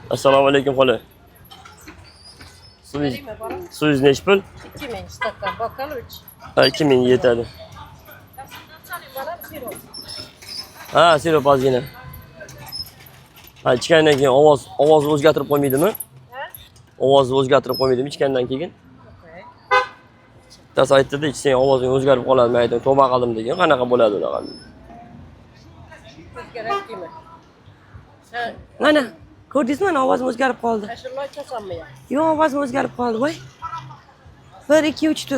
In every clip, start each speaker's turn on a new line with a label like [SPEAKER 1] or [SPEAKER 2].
[SPEAKER 1] Assalomu alaykum xola. Suyingiz nechi pul?
[SPEAKER 2] 2000 stakan bokal 3.
[SPEAKER 1] Ha, 2000 yetadi. Ha, sirop ozgina. Ha, ichgandan keyin ovozni o'zgartirib qo'ymaydimi? Ovozni o'zgartirib qo'ymaydimi ichgandan keyin? Bittasi aytdi-da, ichsang ovozing o'zgarib qoladi. Men aytdim, tavba qildim degan. Qanaqa bo'ladi unaqa?
[SPEAKER 2] O'zgaribdimi?
[SPEAKER 3] Mana, ko'rdingizmi? Ovozim o'zgarib qoldi.
[SPEAKER 2] Ashullo aytasanmi ya?
[SPEAKER 3] Yo'q, ovozim o'zgarib qoldi, voy. 1 2 3 tu.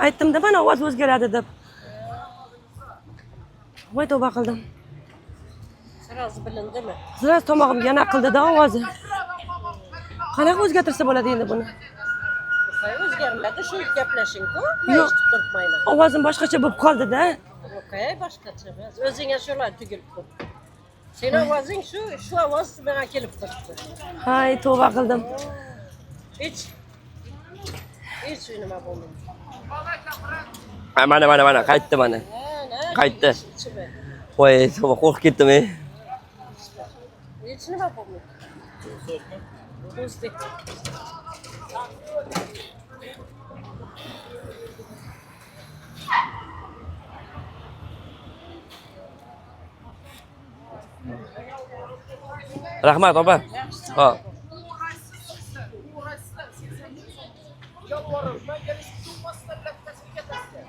[SPEAKER 3] Aytdim-da, mana ovoz o'zgaradi deb. Voy, tavba qildim.
[SPEAKER 2] Sirasi bilindimi?
[SPEAKER 3] Ziraz tomog'im yana qildi-da ovozi. Qanaqa o'zgartirsa bo'ladi endi buni?
[SPEAKER 2] O'zgarmadi, shu gaplashing-ku.
[SPEAKER 3] Yo'q.
[SPEAKER 2] Eshitib turibmayman.
[SPEAKER 3] Ovozim boshqacha bo'lib qoldi-da.
[SPEAKER 2] Okay, boshqacha emas. O'zing ashula tugilib turibdi. Seni ovozing shu ovoz menga kelib turibdi.
[SPEAKER 3] Hay, tavba qildim.
[SPEAKER 2] Hech nima bo'lmaydi.
[SPEAKER 1] Ha, mana, qaytdi mana. Qaytdi.
[SPEAKER 2] Ichma.
[SPEAKER 1] Voy, tavba qo'rqib ketdim.
[SPEAKER 2] Hech nima bo'lmaydi. Do'stlik.
[SPEAKER 1] Rahmat, opa. Ha.